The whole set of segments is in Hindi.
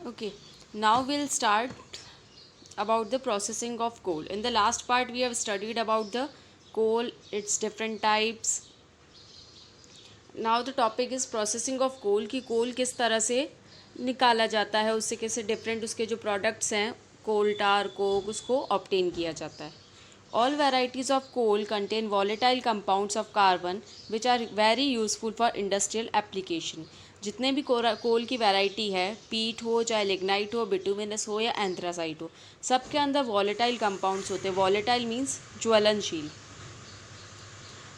Okay, now we'll start about the processing of coal. In the last part, we have studied about the coal, its different types. Now the topic is processing of coal कि कोल किस तरह से निकाला जाता है, उससे कैसे डिफरेंट उसके जो प्रोडक्ट्स हैं कोल टार कोक उसको ऑब्टेन किया जाता है. All varieties of coal contain volatile compounds of carbon which are very useful for industrial application. जितने भी कोल की वैरायटी है, पीट हो चाहे लिग्नाइट हो बिटुमिनस हो या एंथ्रासाइट हो, सबके अंदर वॉलेटाइल कंपाउंड्स होते हैं. वॉलेटाइल मीन्स ज्वलनशील.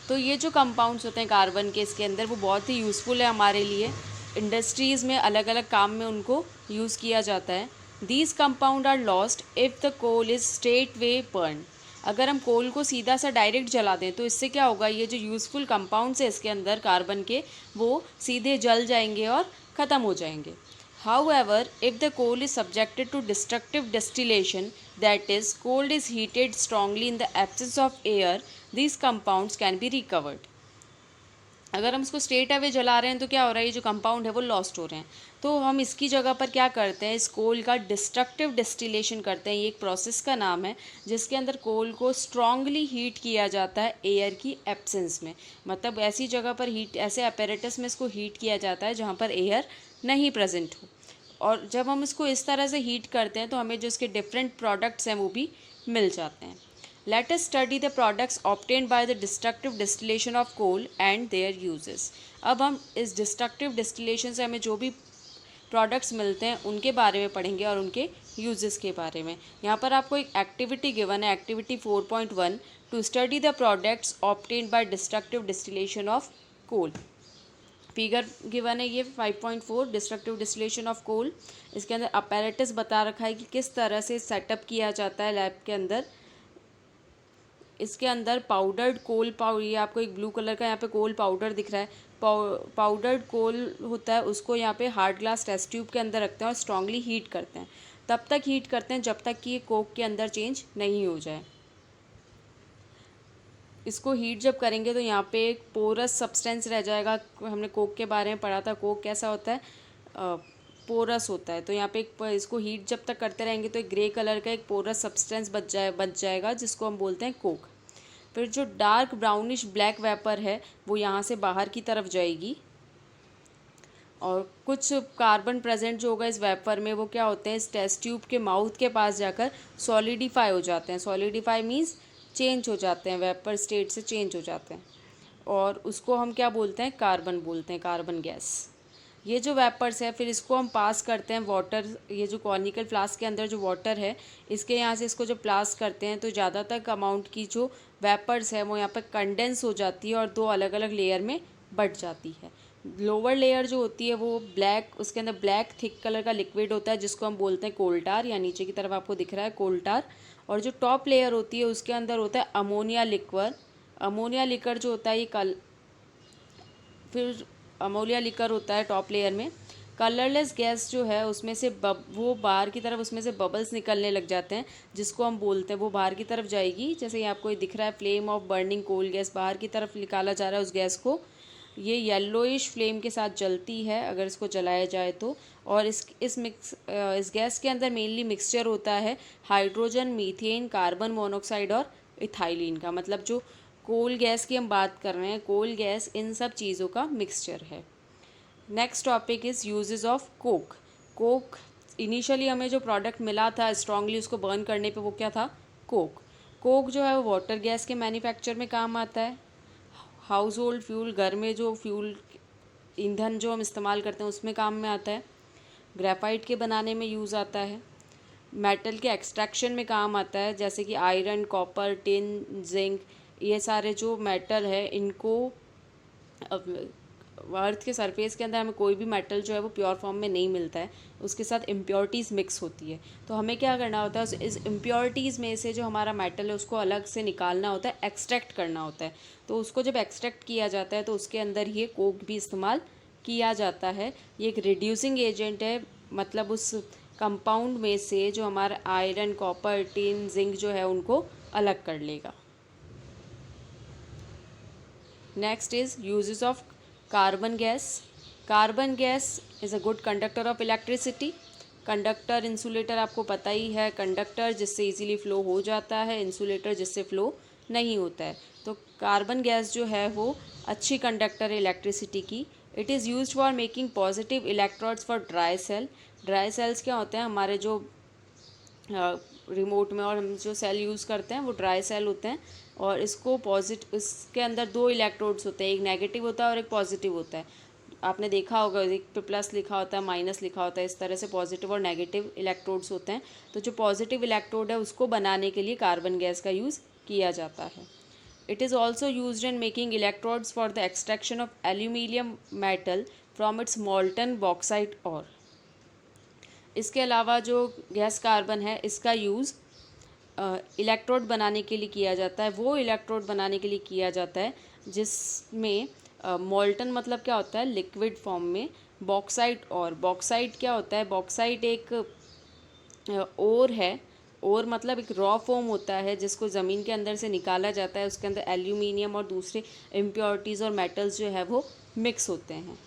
तो ये जो कंपाउंड्स होते हैं कार्बन के इसके अंदर वो बहुत ही यूज़फुल है हमारे लिए. इंडस्ट्रीज़ में अलग अलग काम में उनको यूज़ किया जाता है. These compound are lost if the coal is straight way burn. अगर हम कोल को सीधा सा डायरेक्ट जला दें तो इससे क्या होगा, ये जो यूज़फुल कंपाउंड्स है इसके अंदर कार्बन के वो सीधे जल जाएंगे और ख़त्म हो जाएंगे. However, if the coal is subjected to destructive distillation, that is, coal is heated strongly in the absence of air, these compounds can be recovered. अगर हम इसको स्ट्रेट अवे जला रहे हैं तो क्या हो रहा है, ये जो कंपाउंड है वो लॉस्ट हो रहे हैं. तो हम इसकी जगह पर क्या करते हैं, इस कोल का डिस्ट्रक्टिव डिस्टिलेशन करते हैं. ये एक प्रोसेस का नाम है जिसके अंदर कोल को स्ट्रांगली हीट किया जाता है एयर की एब्सेंस में. मतलब ऐसी जगह पर हीट, ऐसे अपैरेटस में इसको हीट किया जाता है जहाँ पर एयर नहीं प्रेजेंट हो. और जब हम इसको इस तरह से हीट करते हैं तो हमें जो इसके डिफरेंट प्रोडक्ट्स हैं वो भी मिल जाते हैं. Let us study the products obtained by the destructive distillation of coal and their uses. अब हम इस destructive distillation से हमें जो भी प्रोडक्ट्स मिलते हैं उनके बारे में पढ़ेंगे और उनके यूजेस के बारे में. यहाँ पर आपको एक एक्टिविटी गिवन है, activity 4.1, to study the products obtained by destructive distillation of coal. Figure given है ये 5.4, डिस्ट्रक्टिव डिस्टिलेशन ऑफ कोल. इसके अंदर अपैरेटस बता रखा है कि किस तरह से सेटअप किया जाता है लैब के अंदर. इसके अंदर पाउडर्ड कोल पाउडर, ये आपको एक ब्लू कलर का यहाँ पे कोल पाउडर दिख रहा है. पाउडर्ड कोल होता है, उसको यहाँ पे हार्ड ग्लास टेस्ट ट्यूब के अंदर रखते हैं और स्ट्रांगली हीट करते हैं. तब तक हीट करते हैं जब तक कि ये कोक के अंदर चेंज नहीं हो जाए. इसको हीट जब करेंगे तो यहाँ पे एक पोरस सब्सटेंस रह जाएगा. हमने कोक के बारे में पढ़ा था, कोक कैसा होता है, पोरस होता है. तो यहाँ पे एक इसको हीट जब तक करते रहेंगे तो एक ग्रे कलर का एक पोरस सब्सटेंस बच जाएगा जिसको हम बोलते हैं कोक. फिर जो डार्क ब्राउनिश ब्लैक वेपर है वो यहाँ से बाहर की तरफ जाएगी और कुछ कार्बन प्रेजेंट जो होगा इस वेपर में वो क्या होते हैं, इस टेस्ट ट्यूब के माउथ के पास जाकर सॉलिडिफाई हो जाते हैं. सॉलिडिफाई मीन्स चेंज हो जाते हैं, वेपर स्टेट से चेंज हो जाते हैं. और उसको हम क्या बोलते हैं, कार्बन बोलते हैं, कार्बन गैस. ये जो वेपर्स है फिर इसको हम पास करते हैं वाटर. ये जो कॉनिकल फ्लास्क के अंदर जो वाटर है इसके यहाँ से इसको जब पास करते हैं तो ज़्यादातर अमाउंट की जो वेपर्स है वो यहाँ पर कंडेंस हो जाती है और दो अलग अलग लेयर में बट जाती है. लोअर लेयर जो होती है वो ब्लैक, उसके अंदर ब्लैक थिक कलर का लिक्विड होता है जिसको हम बोलते हैं कोल्टार, या नीचे की तरफ आपको दिख रहा है कोल्टार. और जो टॉप लेयर होती है उसके अंदर होता है अमोनिया लिक्वर. अमोनिया लिक्वर जो होता है ये फिर अमोनिया लिक्वर होता है टॉप लेयर में. कलरलेस गैस जो है उसमें से वो बाहर की तरफ उसमें से बबल्स निकलने लग जाते हैं जिसको हम बोलते हैं, वो बाहर की तरफ जाएगी. जैसे ये आपको दिख रहा है flame of burning coal gas बाहर की तरफ निकाला जा रहा है उस गैस को. ये येलोइश फ्लेम के साथ जलती है अगर इसको जलाया जाए तो. और इस गैस के अंदर मेनली मिक्सचर होता है हाइड्रोजन, मीथेन, कार्बन मोनोऑक्साइड और इथाइलिन का. मतलब जो कोल गैस की हम बात कर रहे हैं, कोल गैस इन सब चीज़ों का मिक्सचर है. Next topic is uses of Coke. Coke initially हमें जो प्रोडक्ट मिला था स्ट्रांगली उसको बर्न करने पे वो क्या था, कोक. कोक जो है वो वाटर गैस के मैन्युफैक्चर में काम आता है. हाउस होल्ड फ्यूल, घर में जो फ्यूल ईंधन जो हम इस्तेमाल करते हैं उसमें काम में आता है. ग्रेफाइट के बनाने में यूज़ आता है. मेटल के एक्सट्रैक्शन में काम आता है जैसे कि आयरन, कॉपर, टिन, जिंक. ये सारे जो मेटल है इनको अर्थ के सरफेस के अंदर हमें कोई भी मेटल जो है वो प्योर फॉर्म में नहीं मिलता है, उसके साथ इम्प्योरिटीज़ मिक्स होती है. तो हमें क्या करना होता है, इस इम्प्योरिटीज़ में से जो हमारा मेटल है उसको अलग से निकालना होता है, एक्सट्रैक्ट करना होता है. तो उसको जब एक्सट्रैक्ट किया जाता है तो उसके अंदर ये कोक भी इस्तेमाल किया जाता है. ये एक रिड्यूसिंग एजेंट है, मतलब उस कंपाउंड में से जो हमारा आयरन, कॉपर, टिन, जिंक जो है उनको अलग कर लेगा. Next is uses of carbon gas. Carbon gas is a good conductor of electricity. Conductor, insulator आपको पता ही है, कंडक्टर जिससे इजीली फ्लो हो जाता है, इंसुलेटर जिससे फ्लो नहीं होता है। तो कार्बन गैस जो है वो अच्छी कंडक्टर है इलेक्ट्रिसिटी की। It is used for making positive electrodes for dry cell. Dry cells क्या होते हैं, हमारे जो रिमोट में और हम जो सेल यूज़ करते हैं वो ड्राई सेल होते हैं, और इसको इसके अंदर दो इलेक्ट्रोड्स होते हैं, एक नेगेटिव होता है और एक पॉजिटिव होता है। आपने देखा होगा एक पे प्लस लिखा होता है, माइनस लिखा होता है, इस तरह से पॉजिटिव और नेगेटिव इलेक्ट्रोड्स होते हैं। तो जो पॉजिटिव इलेक्ट्रोड है उसको बनाने के लिए कार्बन गैस का यूज़ किया जाता है। It is also used in making electrodes for the extraction of aluminium metal from its मॉल्टन bauxite और। इसके अलावा जो गैस कार्बन है इसका यूज़ इलेक्ट्रोड बनाने के लिए किया जाता है। वो इलेक्ट्रोड बनाने के लिए किया जाता है जिसमें मॉल्टन मतलब क्या होता है, लिक्विड फॉर्म में, बॉक्साइट और। बॉक्साइट क्या होता है, बॉक्साइट एक ओर है। ओर मतलब एक रॉ फॉर्म होता है जिसको ज़मीन के अंदर से निकाला जाता है, उसके अंदर एल्यूमिनियम और दूसरे इम्प्योरिटीज़ और मेटल्स जो है वो मिक्स होते हैं।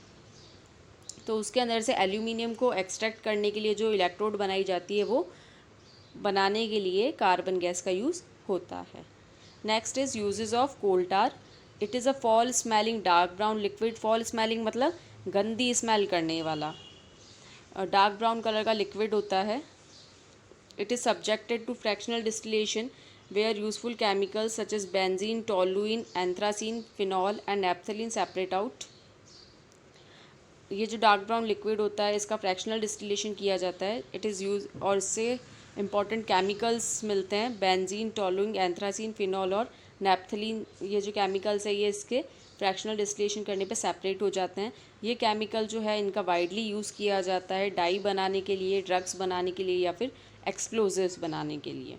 तो उसके अंदर से एल्यूमिनियम को एक्सट्रैक्ट करने के लिए जो इलेक्ट्रोड बनाई जाती है वो बनाने के लिए कार्बन गैस का यूज़ होता है। Next is uses of coal tar. It is a foul smelling dark brown liquid. Foul smelling मतलब गंदी स्मेल करने वाला, डार्क ब्राउन कलर का लिक्विड होता है। It is subjected to fractional distillation where useful chemicals such as benzene, toluene, anthracene, phenol and naphthalene separate out. ये जो डार्क ब्राउन लिक्विड होता है इसका फ्रैक्शनल डिस्टिलेशन किया जाता है। इट इज़ यूज, और इससे इंपॉर्टेंट केमिकल्स मिलते हैं, बेंजीन, टोलुइन, एंथ्रासीन, फिनॉल और नैप्थलीन। ये जो केमिकल्स है ये इसके फ्रैक्शनल डिस्टिलेशन करने पे सेपरेट हो जाते हैं। ये केमिकल जो है इनका वाइडली यूज़ किया जाता है डाई बनाने के लिए, ड्रग्स बनाने के लिए या फिर एक्सप्लोजिव्स बनाने के लिए।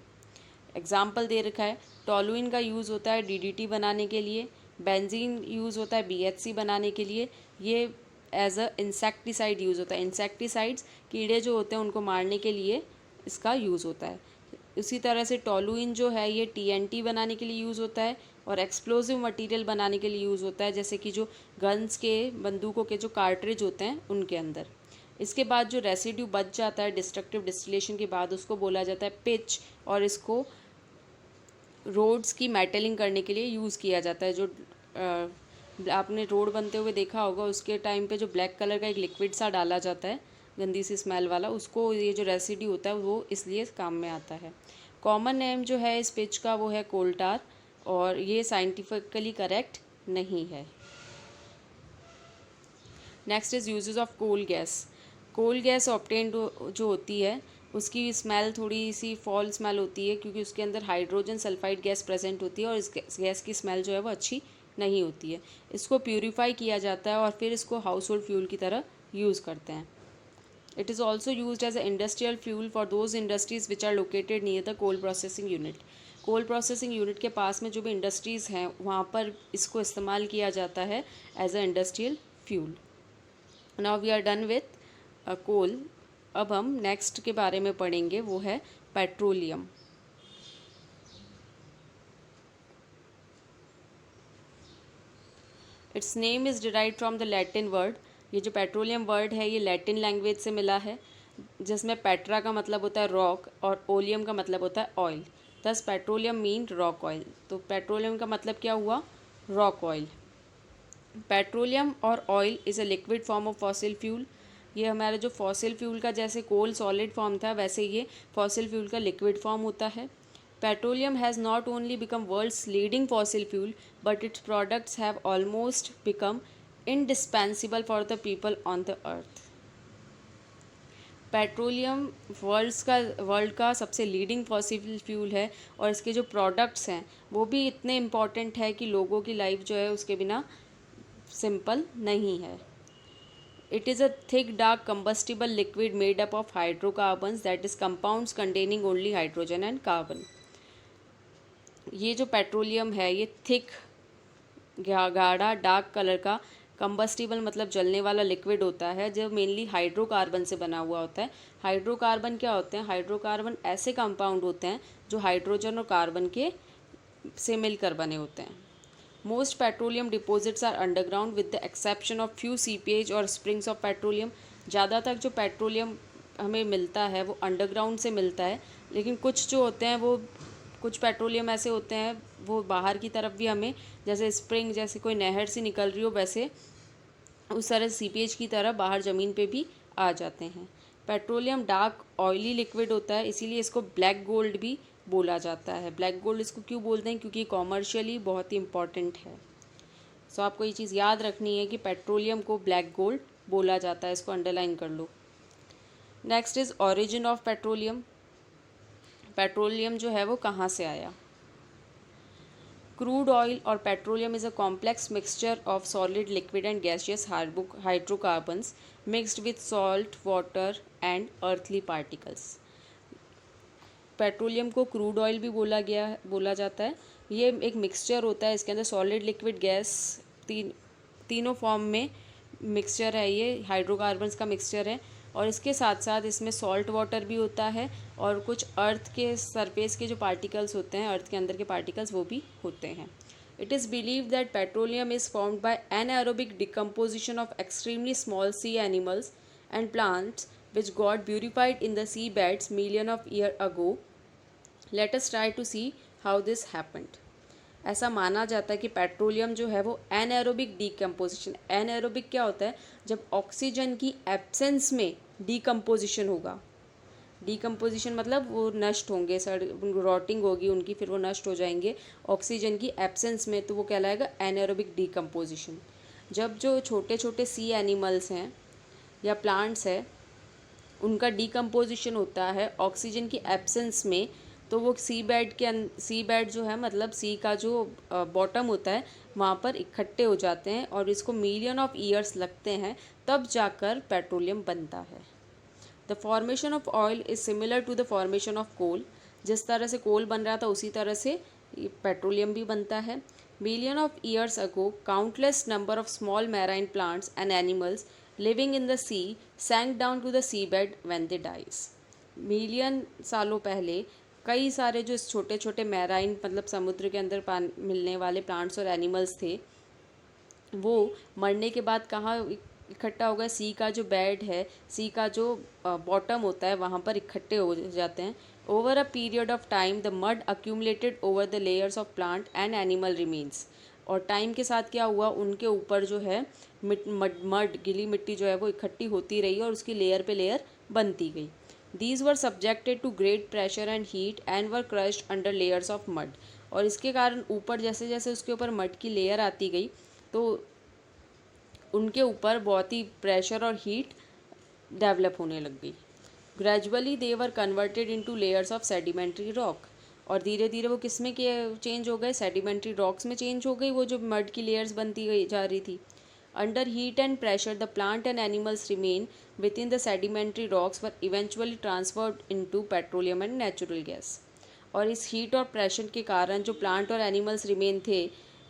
एग्जाम्पल दे रखा है, टोलुइन का यूज़ होता है डीडीटी बनाने के लिए, बेंजीन यूज़ होता है बीएचसी बनाने के लिए, ये एज अ इंसेक्टिसाइड यूज़ होता है। इंसेक्टिसाइड्स कीड़े जो होते हैं उनको मारने के लिए इसका यूज़ होता है। इसी तरह से टोलुइन जो है ये टीएनटी बनाने के लिए यूज़ होता है और एक्सप्लोजिव मटेरियल बनाने के लिए यूज़ होता है, जैसे कि जो गन्स के, बंदूकों के जो कार्ट्रिज होते हैं उनके अंदर। इसके बाद जो रेसिड्यू बच जाता है डिस्ट्रक्टिव डिस्टिलेशन के बाद उसको बोला जाता है पिच, और इसको रोड्स की मेटलिंग करने के लिए यूज़ किया जाता है। जो आपने रोड बनते हुए देखा होगा उसके टाइम पे जो ब्लैक कलर का एक लिक्विड सा डाला जाता है गंदी सी स्मेल वाला, उसको ये जो रेसिड्यू होता है वो इसलिए काम में आता है। कॉमन नेम जो है इस पिच का वो है कोल टार, और ये साइंटिफिकली करेक्ट नहीं है। Next is uses of coal gas. Coal gas obtained जो होती है उसकी स्मेल थोड़ी सी फॉल स्मेल होती है क्योंकि उसके अंदर हाइड्रोजन सल्फाइड गैस प्रेजेंट होती है और इस गैस की स्मेल जो है वो अच्छी नहीं होती है। इसको प्यूरीफाई किया जाता है और फिर इसको हाउस होल्ड फ्यूल की तरह यूज़ करते हैं। It is also used as a industrial fuel for those industries which are located near the coal processing unit. Coal processing unit के पास में जो भी इंडस्ट्रीज़ हैं वहाँ पर इसको इस्तेमाल किया जाता है as a industrial fuel. Now we are done with coal. अब हम नेक्स्ट के बारे में पढ़ेंगे, वो है petroleum. It's name is derive from the Latin word. ये जो पेट्रोलियम वर्ड है ये लैटिन लैंग्वेज से मिला है, जिसमें पेट्रा का मतलब होता है रॉक और ओलियम का मतलब होता है ऑयल। दस पेट्रोलियम मीन रॉक ऑयल। तो पेट्रोलियम का मतलब क्या हुआ, रॉक ऑयल। पेट्रोलियम और oil is a liquid form of fossil fuel. ये हमारा जो फॉसिल फ्यूल का जैसे कोल सॉलिड फॉर्म था वैसे ये फॉसिल फ्यूल का लिक्विड फॉर्म होता है। Petroleum has not only become world's leading fossil fuel but its products have almost become indispensable for the people on the earth। Petroleum world का सबसे लीडिंग फॉसिल फ्यूल है और इसके जो प्रोडक्ट्स हैं वो भी इतने इम्पॉर्टेंट है कि लोगों की लाइफ जो है उसके बिना सिंपल नहीं है। It is a thick dark combustible liquid made up of hydrocarbons that is compounds containing only hydrogen and carbon. ये जो पेट्रोलियम है ये थिक, गाढ़ा, डार्क कलर का, कंबस्टिबल मतलब जलने वाला लिक्विड होता है जो मेनली हाइड्रोकार्बन से बना हुआ होता है। हाइड्रोकार्बन क्या होते हैं, हाइड्रोकार्बन ऐसे कंपाउंड होते हैं जो हाइड्रोजन और कार्बन के से मिलकर बने होते हैं। Most petroleum deposits are underground with the exception of few seepage और स्प्रिंग्स ऑफ पेट्रोलियम। ज़्यादातर जो पेट्रोलियम हमें मिलता है वो अंडरग्राउंड से मिलता है, लेकिन कुछ जो होते हैं वो कुछ पेट्रोलियम ऐसे होते हैं वो बाहर की तरफ भी हमें, जैसे स्प्रिंग जैसे कोई नहर से निकल रही हो वैसे उस तरह सीपेज की तरह बाहर ज़मीन पे भी आ जाते हैं। पेट्रोलियम डार्क ऑयली लिक्विड होता है, इसीलिए इसको ब्लैक गोल्ड भी बोला जाता है। ब्लैक गोल्ड इसको क्यों बोलते हैं? क्योंकि कॉमर्शियली बहुत ही इम्पॉर्टेंट है। सो आपको ये चीज़ याद रखनी है कि पेट्रोलियम को ब्लैक गोल्ड बोला जाता है, इसको अंडरलाइन कर लो। Next is origin of petroleum. Petroleum जो है वो कहाँ से आया? क्रूड ऑयल और petroleum is a complex mixture of solid liquid and gaseous hydrocarbons mixed with salt water and earthly particles. Petroleum को क्रूड ऑयल भी बोला जाता है। ये एक मिक्सचर होता है, इसके अंदर सॉलिड लिक्विड गैस तीनों फॉर्म में मिक्सचर है, ये हाइड्रोकार्बन्स का मिक्सचर है। और इसके साथ साथ इसमें सॉल्ट वाटर भी होता है और कुछ अर्थ के सरफेस के जो पार्टिकल्स होते हैं, अर्थ के अंदर के पार्टिकल्स, वो भी होते हैं। It is believe that petroleum is formed by anaerobic decomposition of extremely small sea animals and plants which got purified in the seabeds million of years ago. Let us try to see how this happened. ऐसा माना जाता है कि पेट्रोलियम जो है वो एनएरोबिक डिकम्पोजिशन, एनएरोबिक क्या होता है? जब ऑक्सीजन की एब्सेंस में डिकम्पोजिशन होगा। डिकम्पोजिशन मतलब वो नष्ट होंगे, रॉटिंग होगी उनकी, फिर वो नष्ट हो जाएंगे ऑक्सीजन की एब्सेंस में, तो वो कहलाएगा एनएरोबिक डिकम्पोजिशन। जब जो छोटे छोटे सी एनिमल्स हैं या प्लांट्स है उनका डिकम्पोजिशन होता है ऑक्सीजन की एब्सेंस में, तो वो सी बेड जो है मतलब सी का जो बॉटम होता है वहाँ पर इकट्ठे हो जाते हैं और इसको मिलियन ऑफ ईयर्स लगते हैं, तब जाकर पेट्रोलियम बनता है। The formation of oil is similar to the formation of coal. जिस तरह से कोल बन रहा था उसी तरह से पेट्रोलियम भी बनता है। Million of years ago countless number of small marine plants and animals living in the sea sank down to the seabed when they dies. Million सालों पहले कई सारे जो छोटे छोटे मैराइन मतलब समुद्र के अंदर मिलने वाले प्लांट्स और एनिमल्स थे, वो मरने के बाद कहाँ इकट्ठा हो गए? सी का जो बेड है, सी का जो बॉटम होता है वहाँ पर इकट्ठे हो जाते हैं। Over a period of time the mud accumulated over the layers of plant and animal remains. और टाइम के साथ क्या हुआ? उनके ऊपर जो है मड गीली मिट्टी जो है वो इकट्ठी होती रही और उसकी लेयर पे लेयर बनती गई। These were subjected to great pressure and heat and were crushed under layers of mud. और इसके कारण ऊपर जैसे जैसे उसके ऊपर मड की लेयर आती गई तो उनके ऊपर बहुत ही प्रेशर और हीट डेवलप होने लग गई। Gradually they were converted into layers of sedimentary rock. और धीरे धीरे वो किस में चेंज हो गए? सेडिमेंट्री रॉक्स में चेंज हो गई, वो जो मड की लेयर्स बनती गई जा रही थी। Under heat and pressure the plant and animals remain with in the sedimentary rocks were eventually transferred into petroleum and natural gas. और इस हीट और प्रेशर के कारण जो प्लांट और एनिमल्स रिमेन थे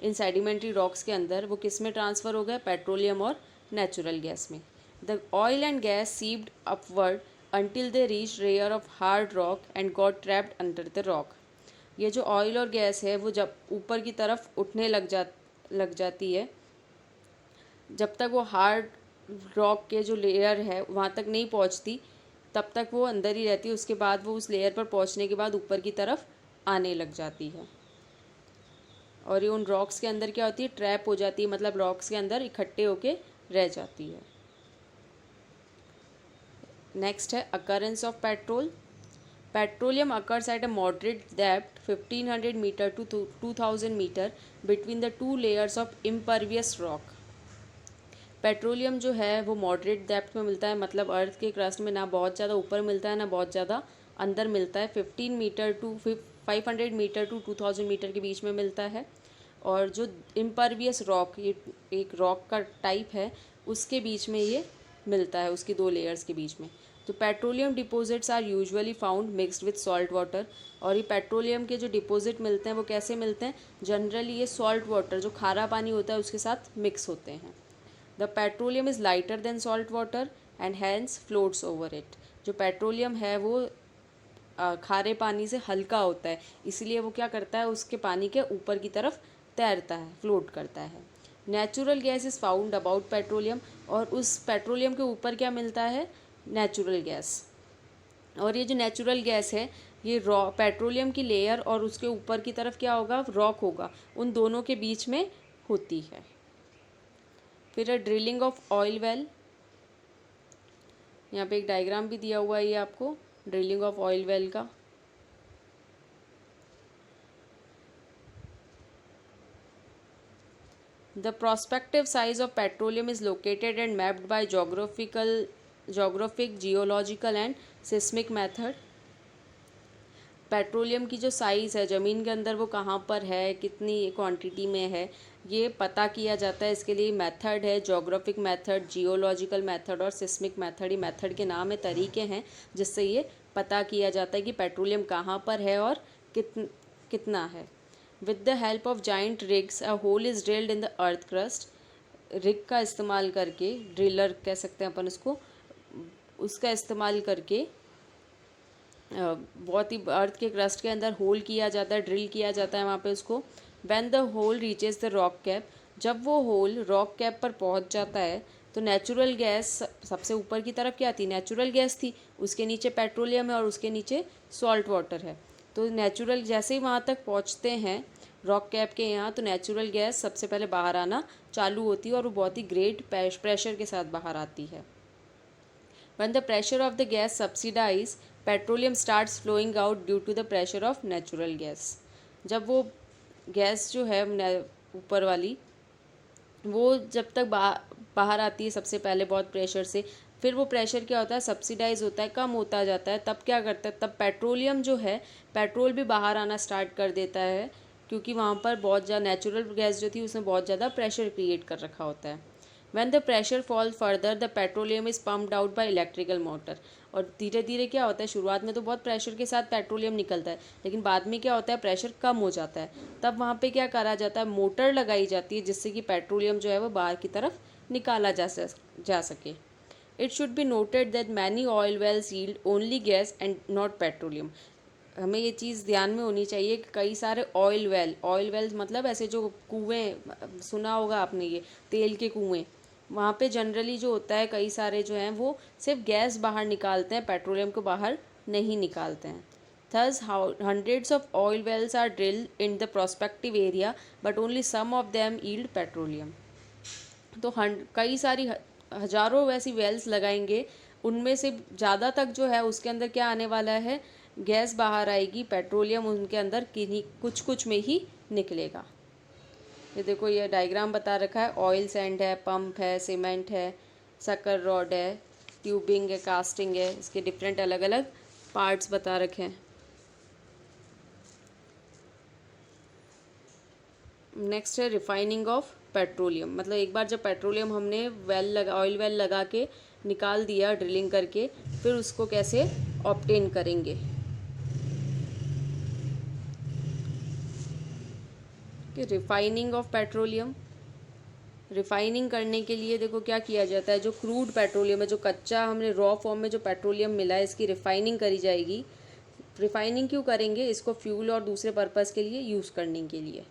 इन सेडिमेंट्री रॉक्स के अंदर, वो किस में ट्रांसफ़र हो गए? पेट्रोलियम और नेचुरल गैस में। The oil and gas seeped upward until they reached layer of hard rock and got trapped under the rock. ये जो ऑयल और गैस है वो जब ऊपर की तरफ उठने लग जाती है, जब तक वो हार्ड रॉक के जो लेयर है वहाँ तक नहीं पहुँचती तब तक वो अंदर ही रहती है। उसके बाद वो उस लेयर पर पहुँचने के बाद ऊपर की तरफ आने लग जाती है और ये उन रॉक्स के अंदर क्या होती है? ट्रैप हो जाती है, मतलब रॉक्स के अंदर इकट्ठे होके रह जाती है। नेक्स्ट है occurrence of petrol. Petroleum occurs at a moderate depth 1500 metre to 2000 metre between the two layers of impervious rock. Petroleum जो है वो मॉडरेट डेप्थ में मिलता है, मतलब अर्थ के क्रस्ट में ना बहुत ज़्यादा ऊपर मिलता है ना बहुत ज़्यादा अंदर मिलता है। 500 मीटर टू 2000 मीटर के बीच में मिलता है। और जो इम्परवियस रॉक, ये एक रॉक का टाइप है, उसके बीच में ये मिलता है, उसकी दो लेयर्स के बीच में। तो petroleum deposits are usually found mixed with salt water. और ये पेट्रोलियम के जो डिपॉजिट मिलते हैं वो कैसे मिलते हैं? जनरली ये सॉल्ट वाटर, जो खारा पानी होता है, उसके साथ मिक्स होते हैं। The petroleum is lighter than salt water and hence floats over it. जो पेट्रोलियम है वो खारे पानी से हल्का होता है, इसलिए वो क्या करता है? उसके पानी के ऊपर की तरफ तैरता है, फ्लोट करता है। Natural gas is found about petroleum. और उस पेट्रोलियम के ऊपर क्या मिलता है? Natural gas. और ये जो नेचुरल गैस है ये रॉ पेट्रोलियम की लेयर और उसके ऊपर की तरफ क्या होगा, रॉक होगा, उन दोनों के बीच में होती है। फिर ड्रिलिंग ऑफ ऑयल वेल, यहाँ पे एक डायग्राम भी दिया हुआ है ये आपको ड्रिलिंग ऑफ ऑयल वेल का। The prospective size of petroleum is located and mapped by geographic, geological and seismic method। Petroleum की जो साइज़ है ज़मीन के अंदर वो कहाँ पर है, कितनी क्वांटिटी में है, ये पता किया जाता है। इसके लिए मेथड है जोग्राफिक मेथड, जियोलॉजिकल मेथड और सिस्मिक मेथड। ये मेथड के नाम है, तरीके हैं जिससे ये पता किया जाता है कि पेट्रोलियम कहाँ पर है और कितना है। With the help of giant rigs a hole is drilled in the earth crust. Rig का इस्तेमाल करके, ड्रिलर कह सकते हैं अपन उसको, उसका इस्तेमाल करके बहुत ही अर्थ के क्रस्ट के अंदर होल किया जाता है, ड्रिल किया जाता है वहाँ पे उसको। When the hole reaches the rock cap, जब वो होल रॉक कैप पर पहुँच जाता है तो नेचुरल गैस सबसे ऊपर की तरफ क्या थी, नेचुरल गैस थी, उसके नीचे पेट्रोलियम है और उसके नीचे सॉल्ट वाटर है। तो नेचुरल जैसे ही वहाँ तक पहुँचते हैं रॉक कैप के यहाँ, तो नेचुरल गैस सबसे पहले बाहर आना चालू होती है और वो बहुत ही ग्रेट प्रेशर के साथ बाहर आती है। When the pressure of the gas subsidies, petroleum starts flowing out due to the pressure of natural gas। जब वो गैस जो है ऊपर वाली, वो जब तक बाहर आती है सबसे पहले बहुत प्रेशर से, फिर वो प्रेशर क्या होता है, सब्सिडाइज होता है, कम होता जाता है। तब क्या करता है, तब पेट्रोलियम जो है, पेट्रोल भी बाहर आना स्टार्ट कर देता है, क्योंकि वहाँ पर बहुत ज़्यादा नेचुरल गैस जो थी उसने बहुत ज़्यादा प्रेशर क्रिएट कर रखा होता है। When the pressure falls further, the petroleum is pumped out by electrical motor। और धीरे धीरे क्या होता है, शुरुआत में तो बहुत प्रेशर के साथ पेट्रोलियम निकलता है, लेकिन बाद में क्या होता है, प्रेशर कम हो जाता है। तब वहाँ पे क्या करा जाता है, मोटर लगाई जाती है जिससे कि पेट्रोलियम जो है वो बाहर की तरफ निकाला जा सके। It should be noted that many oil wells yield only gas and not petroleum. हमें ये चीज़ ध्यान में होनी चाहिए कि कई सारे ऑयल वेल्स मतलब ऐसे जो कुएँ, सुना होगा आपने ये तेल के कुएँ, वहाँ पे जनरली जो होता है कई सारे जो हैं वो सिर्फ गैस बाहर निकालते हैं, पेट्रोलियम को बाहर नहीं निकालते हैं। Thus, hundreds of oil wells are drilled in the prospective area, but only some of them yield petroleum। तो कई सारी हजारों वैसी वेल्स लगाएंगे, उनमें से ज़्यादा तक जो है उसके अंदर क्या आने वाला है, गैस बाहर आएगी, पेट्रोलियम उनके अंदर किन्हीं कुछ में ही निकलेगा। ये देखो ये डायग्राम बता रखा है, ऑयल सैंड है, पंप है, सीमेंट है, शक्कर रॉड है, ट्यूबिंग है, कास्टिंग है, इसके डिफरेंट अलग अलग पार्ट्स बता रखे हैं। नेक्स्ट है रिफाइनिंग ऑफ पेट्रोलियम, मतलब एक बार जब पेट्रोलियम हमने ऑयल वेल लगा के निकाल दिया ड्रिलिंग करके, फिर उसको कैसे ऑब्टेन करेंगे। कि रिफाइनिंग ऑफ पेट्रोलियम, रिफाइनिंग करने के लिए देखो क्या किया जाता है, जो क्रूड पेट्रोलियम है, जो कच्चा हमने रॉ फॉर्म में जो पेट्रोलियम मिला है, इसकी रिफाइनिंग करी जाएगी। रिफाइनिंग क्यों करेंगे, इसको फ्यूल और दूसरे पर्पज़ के लिए यूज़ करने के लिए।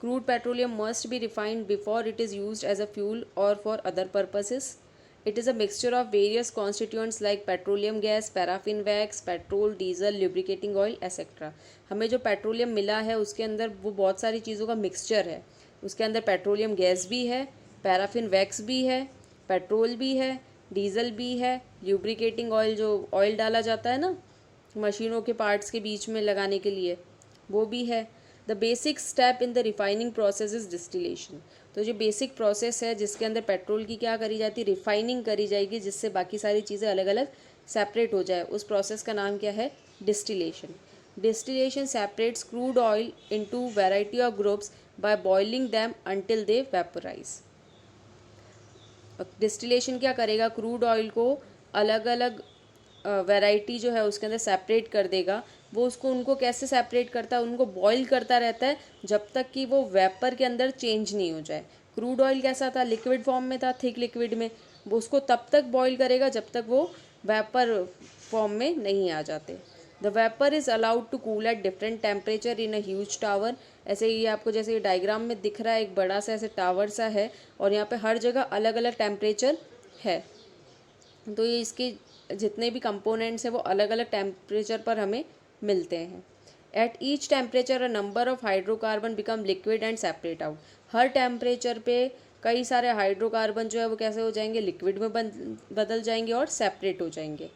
Crude petroleum must be refined before it is used as a fuel और for other purposes. It is a mixture of various constituents like petroleum gas, paraffin wax, petrol, diesel, lubricating oil etcetera. हमें जो पेट्रोलियम मिला है उसके अंदर वो बहुत सारी चीज़ों का मिक्सचर है। उसके अंदर पेट्रोलियम गैस भी है, पैराफिन वैक्स भी है, पेट्रोल भी है, डीजल भी है, लुब्रिकेटिंग ऑयल जो ऑयल डाला जाता है ना मशीनों के पार्ट्स के बीच में लगाने के लिए, वो भी है। The basic step in the refining process is distillation. तो जो बेसिक प्रोसेस है जिसके अंदर पेट्रोल की क्या करी जाती है, रिफाइनिंग करी जाएगी, जिससे बाकी सारी चीज़ें अलग अलग सेपरेट हो जाए, उस प्रोसेस का नाम क्या है, distillation. Distillation separates crude oil into variety of groups by boiling them until they vaporise. Distillation क्या करेगा, क्रूड ऑयल को अलग अलग वैरायटी जो है उसके अंदर सेपरेट कर देगा। वो उसको उनको कैसे सेपरेट करता है, उनको बॉईल करता रहता है जब तक कि वो वेपर के अंदर चेंज नहीं हो जाए। क्रूड ऑयल कैसा था, लिक्विड फॉर्म में था, थिक लिक्विड में, वो उसको तब तक बॉईल करेगा जब तक वो वेपर फॉर्म में नहीं आ जाते। The vapour is allowed to cool at different temperature in a huge tower. ऐसे ही आपको जैसे डायग्राम में दिख रहा है, एक बड़ा सा ऐसे टावर सा है और यहाँ पे हर जगह अलग अलग टेम्परेचर है। तो ये इसकी जितने भी कंपोनेंट्स हैं वो अलग अलग टेम्परेचर पर हमें मिलते हैं। At each temperature a number of hydrocarbon become liquid and separate out. Her temperature पे कई सारे हाइड्रोकार्बन जो है वो कैसे हो जाएंगे, लिक्विड में बदल जाएंगे और सेपरेट हो जाएंगे।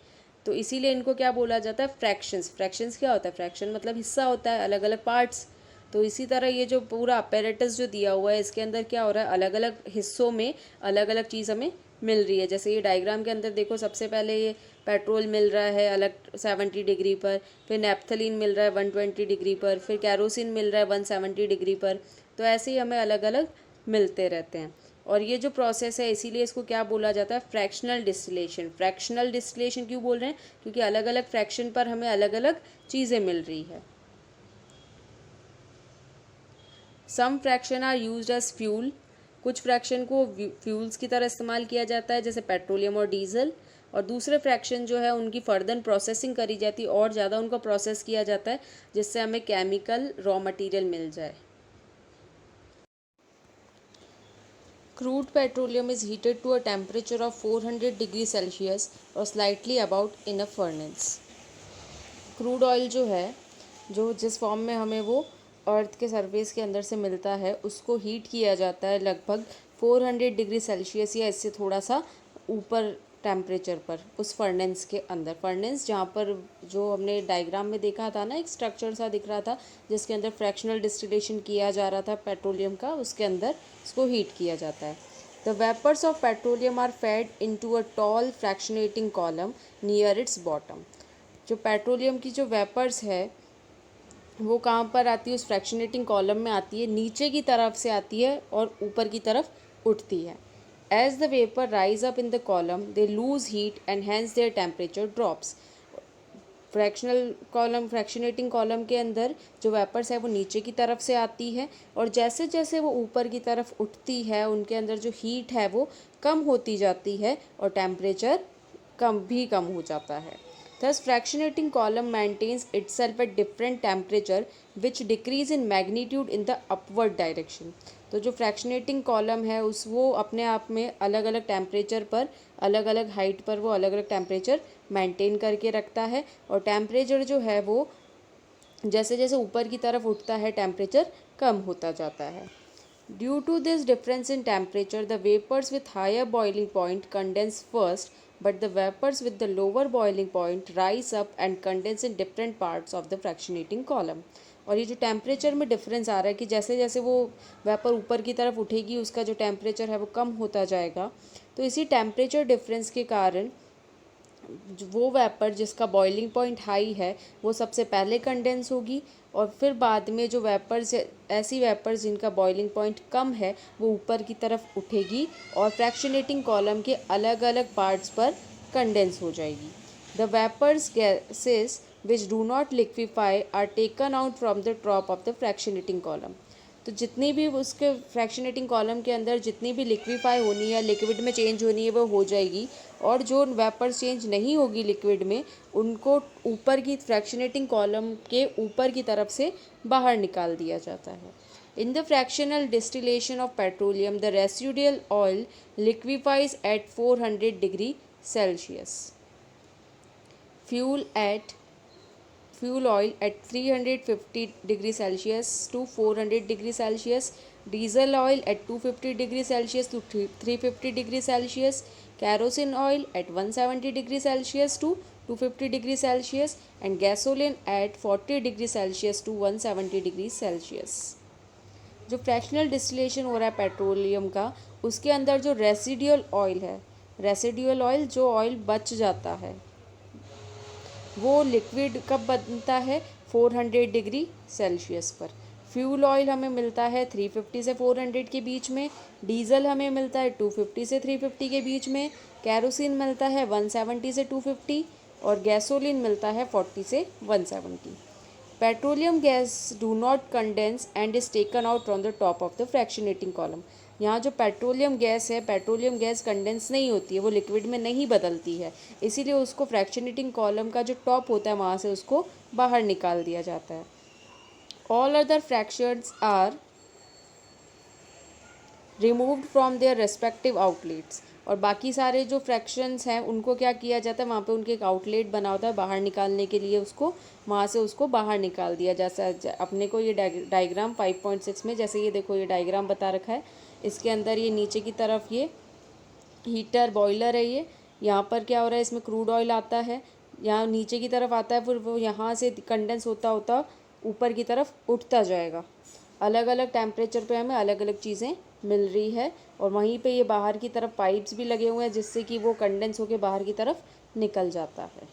तो इसीलिए इनको क्या बोला जाता है, फ्रैक्शंस। फ्रैक्शंस क्या होता है, फ्रैक्शन मतलब हिस्सा होता है, अलग अलग पार्ट्स। तो इसी तरह ये जो पूरा अपैरेटस जो दिया हुआ है इसके अंदर क्या हो रहा है, अलग अलग हिस्सों में अलग अलग चीज़ हमें मिल रही है। जैसे ये डायग्राम के अंदर देखो, सबसे पहले ये पेट्रोल मिल रहा है अलग 70 डिग्री पर, फिर नेप्थलीन मिल रहा है 120 डिग्री पर, फिर कैरोसिन मिल रहा है 170 डिग्री पर। तो ऐसे ही हमें अलग अलग मिलते रहते हैं। और ये जो प्रोसेस है इसीलिए इसको क्या बोला जाता है, फ्रैक्शनल डिस्टिलेशन। फ्रैक्शनल डिस्टिलेशन क्यों बोल रहे हैं, क्योंकि अलग अलग फ्रैक्शन पर हमें अलग अलग चीज़ें मिल रही है। Some fraction are used as fuel. कुछ फ्रैक्शन को फ्यूल्स की तरह इस्तेमाल किया जाता है, जैसे पेट्रोलियम और डीजल। और दूसरे फ्रैक्शन जो है उनकी फर्दर प्रोसेसिंग करी जाती है और ज़्यादा उनको प्रोसेस किया जाता है, जिससे हमें केमिकल रॉ मटेरियल मिल जाए। Crude petroleum is heated to a temperature of 400 degrees Celsius or slightly above in a furnace. Crude oil जो है, जो जिस फॉर्म में हमें वो अर्थ के सरफेस के अंदर से मिलता है, उसको हीट किया जाता है लगभग 400 डिग्री सेल्सियस या इससे थोड़ा सा ऊपर टेम्परेचर पर, उस फर्नेंस के अंदर। फर्नेंस जहाँ पर जो हमने डायग्राम में देखा था ना, एक स्ट्रक्चर सा दिख रहा था जिसके अंदर फ्रैक्शनल डिस्टिलेशन किया जा रहा था पेट्रोलियम का, उसके अंदर इसको हीट किया जाता है। The vapours of petroleum are fed into a tall fractionating column near its bottom. जो पेट्रोलियम की जो वेपर्स है वो कहाँ पर आती है, उस फ्रैक्शनेटिंग कॉलम में आती है, नीचे की तरफ से आती है और ऊपर की तरफ उठती है। As the vapour rise up in the column they lose heat and hence their temperature drops. Fractionating column के अंदर जो वेपर्स है वो नीचे की तरफ से आती है, और जैसे जैसे वो ऊपर की तरफ उठती है उनके अंदर जो हीट है वो कम होती जाती है और टेम्परेचर कम हो जाता है। Thus, fractionating column maintains itself at different temperature which decrease in magnitude in the upward direction. तो जो फ्रैक्शनेटिंग कॉलम है वो अपने आप में अलग अलग टेम्परेचर पर, अलग अलग हाइट पर वो अलग अलग टेम्परेचर मेंटेन करके रखता है, और टेम्परेचर जो है वो जैसे जैसे ऊपर की तरफ उठता है टेम्परेचर कम होता जाता है। Due to this difference in temperature, the vapors with higher boiling point condense first, but the vapors with the lower boiling point rise up and condense in different parts of the fractionating column. और ये जो टेम्परेचर में डिफरेंस आ रहा है कि जैसे जैसे वो वेपर ऊपर की तरफ उठेगी उसका जो टेम्परेचर है वो कम होता जाएगा। तो इसी टेम्परेचर डिफरेंस के कारण वो वेपर जिसका बॉइलिंग पॉइंट हाई है वो सबसे पहले कंडेंस होगी, और फिर बाद में जो वेपर्स, ऐसी वेपर्स जिनका बॉइलिंग पॉइंट कम है वो ऊपर की तरफ उठेगी और फ्रैक्शनेटिंग कॉलम के अलग अलग पार्ट्स पर कंडेंस हो जाएगी। The vapours gases which do not liquefy are taken out from the top of the fractionating column. तो जितनी भी उसके फ्रैक्शनेटिंग कॉलम के अंदर जितनी भी लिक्विफाई होनी है, लिक्विड में चेंज होनी है, वो हो जाएगी, और जो वेपर चेंज नहीं होगी लिक्विड में उनको ऊपर की फ्रैक्शनेटिंग कॉलम के ऊपर की तरफ से बाहर निकाल दिया जाता है। In the fractional distillation of petroleum the residual oil liquefies at 400 degree Celsius. Fuel oil at 350 degree Celsius to 400 degree Celsius, diesel oil at 250 degree Celsius to 350 degree Celsius, kerosene oil at 170 degree Celsius to 250 degree Celsius, and gasoline at 40 degree Celsius to 170 degree Celsius. जो फ्रैक्शनल डिस्टिलेशन हो रहा है पेट्रोलियम का, उसके अंदर जो रेसिडुअल ऑयल है, रेसिडुअल ऑयल जो ऑयल बच जाता है वो लिक्विड कब बनता है, 400 डिग्री सेल्सियस पर। फ्यूल ऑयल हमें मिलता है 350 से 400 के बीच में, डीजल हमें मिलता है 250 से 350 के बीच में, कैरोसिन मिलता है 170 से 250, और गैसोलीन मिलता है 40 से 170। Petroleum gas do not condense and is taken out from the top of the fractionating column. यहाँ जो पेट्रोलियम गैस है, पेट्रोलियम गैस कंडेंस नहीं होती है, वो लिक्विड में नहीं बदलती है, इसीलिए उसको फ्रैक्शनेटिंग कॉलम का जो टॉप होता है वहाँ से उसको बाहर निकाल दिया जाता है। All other fractions are removed from their respective outlets. और बाकी सारे जो फ्रैक्शंस हैं उनको क्या किया जाता है, वहाँ पे उनके एक आउटलेट बना होता है, बाहर निकालने के लिए उसको वहाँ से उसको बाहर निकाल दिया। जैसा अपने को ये डायग्राम 5.6 में, जैसे ये देखो ये डायग्राम बता रखा है, इसके अंदर ये नीचे की तरफ ये हीटर बॉयलर है, ये यहाँ पर क्या हो रहा है, इसमें क्रूड ऑयल आता है, यहाँ नीचे की तरफ आता है, फिर वो यहाँ से कंडेंस होता होता ऊपर की तरफ उठता जाएगा। अलग अलग टेम्परेचर पे हमें अलग अलग चीज़ें मिल रही है। और वहीं पे ये बाहर की तरफ पाइप्स भी लगे हुए हैं जिससे कि वो कंडेंस होके बाहर की तरफ निकल जाता है।